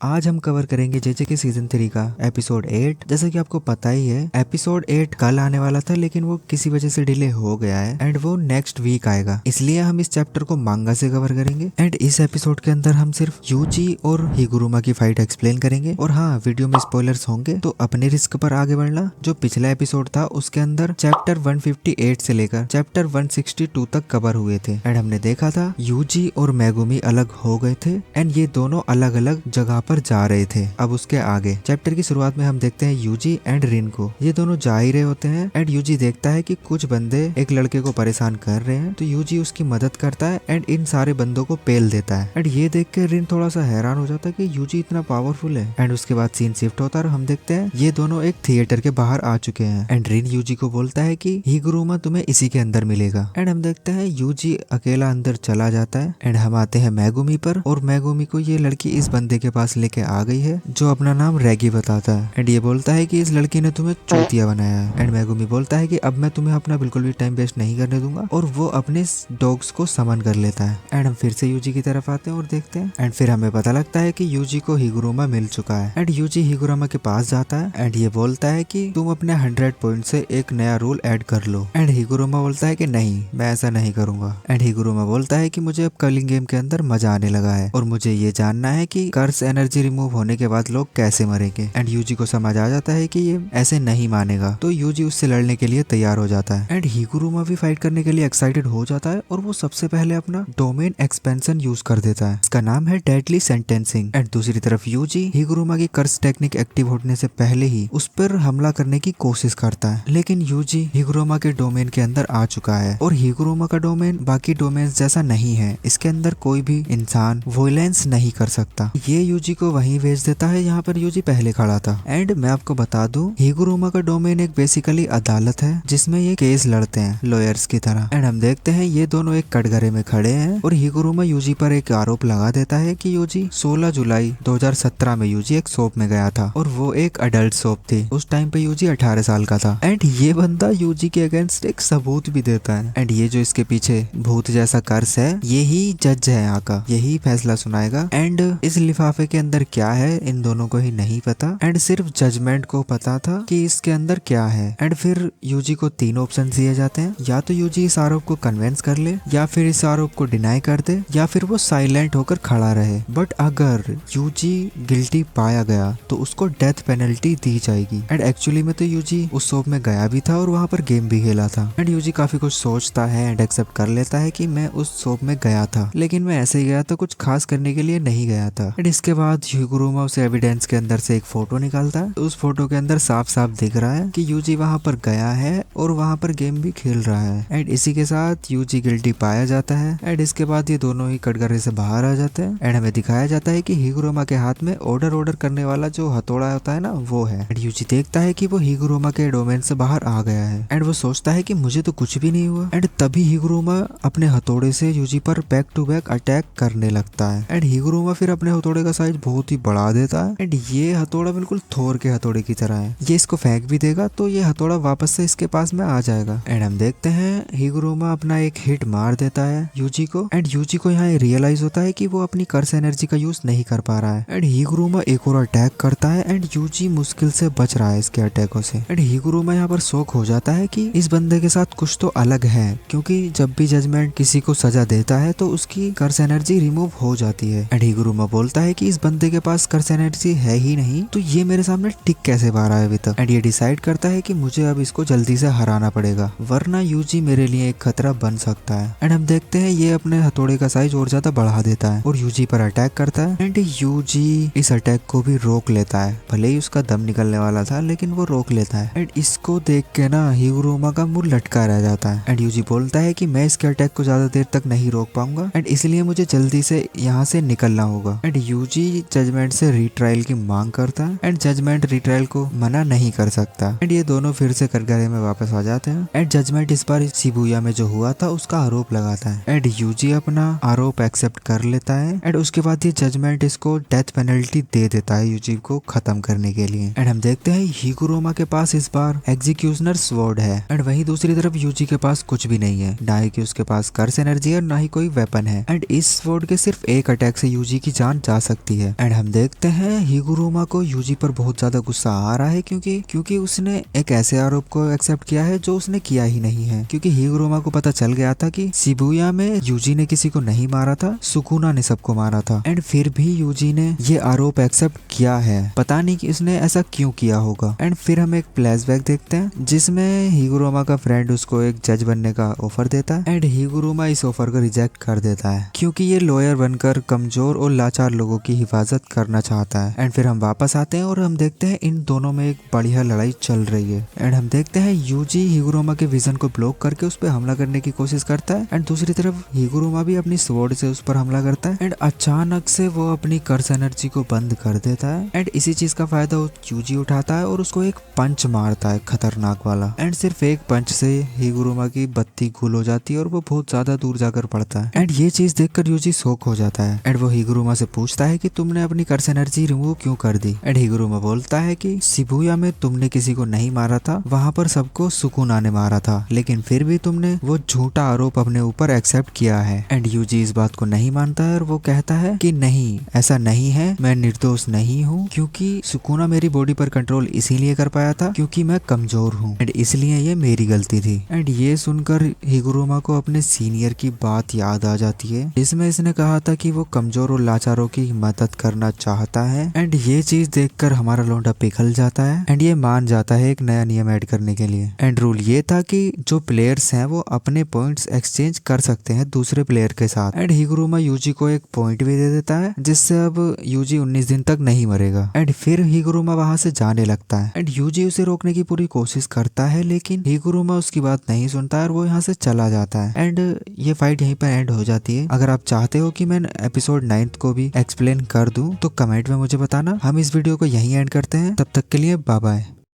आज हम कवर करेंगे जेजे के सीजन 3 का एपिसोड 8। जैसा कि आपको पता ही है एपिसोड 8 कल आने वाला था, लेकिन वो किसी वजह से डिले हो गया है एंड वो नेक्स्ट वीक आएगा। इसलिए हम इस चैप्टर को मांगा से कवर करेंगे एंड इस एपिसोड के अंदर हम सिर्फ यूजी और हिगुरुमा की फाइट एक्सप्लेन करेंगे। और हाँ, वीडियो में स्पॉयलर्स होंगे तो अपने रिस्क पर आगे बढ़ना। जो पिछला एपिसोड था उसके अंदर चैप्टर 158 से लेकर चैप्टर 162 तक कवर हुए थे एंड हमने देखा था यूजी और मेगुमी अलग हो गए थे एंड ये दोनों अलग अलग जगह पर जा रहे थे। अब उसके आगे चैप्टर की शुरुआत में हम देखते हैं यूजी एंड रिन को। ये दोनों जा ही रहे होते हैं एंड यूजी देखता है कि कुछ बंदे एक लड़के को परेशान कर रहे हैं, तो यूजी उसकी मदद करता है एंड इन सारे बंदों को पेल देता है। एंड ये देख के रिन थोड़ा सा हैरान हो जाता है कि यूजी इतना पावरफुल है। एंड उसके बाद सीन शिफ्ट होता है और हम देखते हैं ये दोनों एक थिएटर के बाहर आ चुके हैं एंड रिन यूजी को बोलता है कि हिगुरुमा तुम्हें इसी के अंदर मिलेगा। एंड हम देखते हैं यूजी अकेला अंदर चला जाता है एंड हम आते हैं मेगुमी पर। और मेगुमी को ये लड़की इस बंदे के पास लेके आ गई है जो अपना नाम रेगी बताता है एंड ये बोलता है कि इस लड़की ने तुम्हें चूतिया बनाया है। एंड मेगुमी बोलता है कि अब मैं तुम्हें अपना बिल्कुल भी टाइम वेस्ट नहीं करने दूंगा और वो अपने डॉग्स को समन कर लेता है। एंड हम फिर से यूजी की तरफ आते हैं और देखते हैं एंड फिर हमें पता लगता है कि यूजी को हिगुरुमा मिल चुका है एंड यूजी हिगुरुमा के पास जाता है एंड ये बोलता है कि तुम अपने 100 पॉइंट से एक नया रूल ऐड कर लो। एंड हिगुरुमा बोलता है कि नहीं, मैं ऐसा नहीं करूंगा। एंड हिगुरुमा बोलता है कि मुझे अब कलिंग गेम के अंदर मजा आने लगा है और मुझे ये जानना है कि कर्स एनर्जी रिमूव होने के बाद लोग कैसे मरेंगे। एंड यूजी को समझ आ जाता है कि ये ऐसे नहीं मानेगा, तो यूजी उससे लड़ने के लिए तैयार हो जाता है एंड हिगुरुमा भी फाइट करने के लिए एक्साइटेड हो जाता है और वो सबसे पहले अपना डोमेन एक्सपेंशन यूज कर देता है। इसका नाम है डेडली सेंटेंसिंग। एंड दूसरी तरफ यूजी हिगुरुमा की कर्स टेक्निक एक्टिव होने से पहले ही उस पर हमला करने की कोशिश करता है, लेकिन यूजी हिगुरुमा के डोमेन के अंदर आ चुका है और हिगुरुमा का डोमेन बाकी डोमेन जैसा नहीं है। इसके अंदर कोई भी इंसान वॉयलेंस नहीं कर सकता। ये यूजी को वहीं भेज देता है यहाँ पर यूजी पहले खड़ा था। एंड मैं आपको बता दूं, हिगुरुमा का डोमेन एक बेसिकली अदालत है जिसमें ये केस लड़ते हैं लॉयर्स की तरह। एंड हम देखते हैं ये दोनों एक कटघरे में खड़े हैं और हिगुरुमा यूजी पर एक आरोप लगा देता है कि यूजी 16 जुलाई 2017 में यूजी एक शॉप में गया था और वो एक अडल्ट शॉप थी। उस टाइम पे यूजी 18 साल का था। एंड ये बंदा यूजी के अगेंस्ट एक सबूत भी देता है एंड ये जो इसके पीछे भूत जैसा कर्स है यही जज है यहाँ का, यही फैसला सुनाएगा। एंड इस लिफाफे के अंदर क्या है इन दोनों को ही नहीं पता एंड सिर्फ जजमेंट को पता था कि इसके अंदर क्या है। एंड फिर यूजी को 3 ऑप्शन दिए जाते हैं, या तो यूजी इस आरोप को कन्विंस कर ले, या फिर इस आरोप को डिनाई कर दे, या फिर वो साइलेंट होकर खड़ा रहे। बट अगर यूजी गिल्टी पाया गया तो उसको डेथ पेनल्टी दी जाएगी। एंड एक्चुअली में तो यूजी उस शॉप में गया भी था और वहां पर गेम भी खेला था। एंड यूजी काफी कुछ सोचता है एंड एक्सेप्ट कर लेता है कि मैं उस शॉप में गया था, लेकिन मैं ऐसे ही गया था, कुछ खास करने के लिए नहीं गया था। एंड इसके बाद हिगुरुमा उस एविडेंस के अंदर से एक फोटो निकालता है। उस फोटो के अंदर साफ साफ दिख रहा है कि यूजी वहां पर गया है और वहां पर गेम भी खेल रहा है। एंड इसी के साथ यूजी गिल्टी पाया जाता है। एंड इसके बाद ये दोनों ही कटघरे से बाहर आ जाते हैं एंड हमें दिखाया जाता है कि हिगुरुमा के हाथ में ऑर्डर करने वाला जो हथौड़ा होता है ना, वो है। एंड यूजी देखता है कि वो हिगुरुमा के डोमेन से बाहर आ गया है एंड वो सोचता है कि मुझे तो कुछ भी नहीं हुआ। एंड तभी हिगुरुमा अपने हथौड़े से यूजी पर बैक टू बैक अटैक करने लगता है। एंड हिगुरुमा फिर अपने हथौड़े का साइज बहुत ही बढ़ा देता है एंड ये हथौड़ा बिल्कुल थोर के हथौड़े की तरह है। ये इसको फेंक भी देगा तो ये हथौड़ा वापस से इसके पास में आ जाएगा। एंड हम देखते हैं हिगुरुमा अपना एक हिट मार देता है यूजी को एंड यूजी को यहाँ रियलाइज होता है कि वो अपनी कर्स एनर्जी का यूज नहीं कर पा रहा है। एंड हिगुरुमा एक और अटैक करता है एंड यूजी मुश्किल से बच रहा है इसके अटैकों से। एंड हिगुरुमा यहाँ पर शॉक हो जाता है कि इस बंदे के साथ कुछ तो अलग है, क्योंकि जब भी जजमेंट किसी को सजा देता है तो उसकी कर्स एनर्जी रिमूव हो जाती है। एंड हिगुरुमा बोलता है कि इस बंदे के पास कर्स एनर्जी है ही नहीं, तो ये मेरे सामने टिक कैसे पा रहा है अभी तक। एंड ये डिसाइड करता है कि मुझे अब इसको जल्दी से हराना पड़ेगा, वरना यूजी मेरे लिए एक खतरा बन सकता है। एंड हम देखते हैं ये अपने हथौड़े का साइज और ज्यादा बढ़ा देता है और यूजी पर अटैक करता है। एंड यूजी इस अटैक को भी रोक लेता है, भले ही उसका दम निकलने वाला था लेकिन वो रोक लेता है। एंड इसको देख के ना हिगुरुमा का मुंह लटका रह जाता है। एंड यूजी बोलता है कि मैं इसके अटैक को ज्यादा देर तक नहीं रोक पाऊंगा एंड इसलिए मुझे जल्दी से यहाँ से निकलना होगा। एंड यूजी जजमेंट से रीट्रायल की मांग करता है एंड जजमेंट रीट्रायल को मना नहीं कर सकता। एंड ये दोनों फिर से कटघरे में वापस आ जाते हैं एंड जजमेंट इस बार शिबुया में जो हुआ था उसका आरोप लगाता है एंड यूजी अपना आरोप एक्सेप्ट कर लेता है। एंड उसके बाद ये जजमेंट इसको डेथ पेनल्टी दे देता है यूजी को खत्म करने के लिए। एंड हम देखते हैं हिगुरुमा के पास इस बार एग्जीक्यूशनर स्वॉर्ड है एंड वहीं दूसरी तरफ यूजी के पास कुछ भी नहीं है, ना ही कि उसके पास कर्स एनर्जी है, ना ही कोई वेपन है। एंड इस स्वॉर्ड के सिर्फ एक अटैक से यूजी की जान जा सकती है है। एंड हम देखते हैं हिगुरुमा को यूजी पर बहुत ज्यादा गुस्सा आ रहा है क्योंकि उसने एक ऐसे आरोप को एक्सेप्ट किया है जो उसने किया ही नहीं है। क्योंकि हिगुरुमा को पता चल गया था कि शिबुया में यूजी ने किसी को नहीं मारा था, सुकुना ने सबको मारा था। एंड फिर भी यूजी ने ये आरोप एक्सेप्ट किया है, पता नहीं कि उसने ऐसा क्यों किया होगा। एंड फिर हम एक फ्लैशबैक देखते हैं जिसमें हिगुरुमा का फ्रेंड उसको एक जज बनने का ऑफर देता है। एंड हिगुरुमा इस ऑफर को रिजेक्ट कर देता है क्योंकि ये लॉयर बनकर कमजोर और लाचार लोगों की हिफाजत करना चाहता है। एंड फिर हम वापस आते हैं और हम देखते हैं इन दोनों में एक बढ़िया लड़ाई चल रही है। एंड हम देखते हैं यूजी हिगुरुमा के विजन को ब्लॉक करके उस पर हमला करने की कोशिश करता है। एंड दूसरी तरफ हिगुरुमा भी अपनी स्वॉर्ड से उस पर हमला करता है। एंड अचानक से वो अपनी कर्स एनर्जी को बंद कर देता है। एंड इसी चीज का फायदा यूजी उठाता है और उसको एक पंच मारता है खतरनाक वाला। एंड सिर्फ एक पंच से हिगुरुमा की बत्ती गुल हो जाती है और वो बहुत ज्यादा दूर जाकर पड़ता है। एंड ये चीज देखकर यूजी शॉक हो जाता है। एंड वो हिगुरुमा से पूछता है कि तुमने अपनी कर्स एनर्जी रिमूव क्यों कर दी। एंड हिगुरुमा बोलता है कि शिबुया में तुमने किसी को नहीं मारा था, वहां पर सबको सुकुना ने मारा था, लेकिन फिर भी तुमने वो झूठा आरोप अपने ऊपर एक्सेप्ट किया है। एंड यूजी इस बात को नहीं मानता है और वो कहता है कि नहीं, ऐसा नहीं है, मैं निर्दोष नहीं हूँ, क्योंकि सुकुना मेरी बॉडी पर कंट्रोल इसीलिए कर पाया था क्योंकि मैं कमजोर हूँ एंड इसलिए ये मेरी गलती थी। एंड ये सुनकर हिगुरुमा को अपने सीनियर की बात याद आ जाती है जिसमें इसने कहा था कि वो कमजोर और लाचारों की मदद करना चाहता है। एंड ये चीज देखकर हमारा लौंडा पिघल जाता है एंड ये मान जाता है एक नया नियम ऐड करने के लिए। एंड रूल ये था कि जो प्लेयर्स हैं वो अपने पॉइंट्स एक्सचेंज कर सकते हैं दूसरे प्लेयर के साथ। एंड हिगुरुमा यूजी को एक पॉइंट भी दे देता है जिससे अब यूजी 19 दिन तक नहीं मरेगा। एंड फिर हिगुरुमा वहां से जाने लगता है। एंड यूजी उसे रोकने की पूरी कोशिश करता है लेकिन हिगुरुमा उसकी बात नहीं सुनता है और वो यहाँ से चला जाता है। एंड ये फाइट यहीं पर एंड हो जाती है। अगर आप चाहते हो कि मैं एपिसोड 9 को भी एक्सप्लेन कर दूं तो कमेंट में मुझे बताना। हम इस वीडियो को यहीं एंड करते हैं, तब तक के लिए बाय बाय।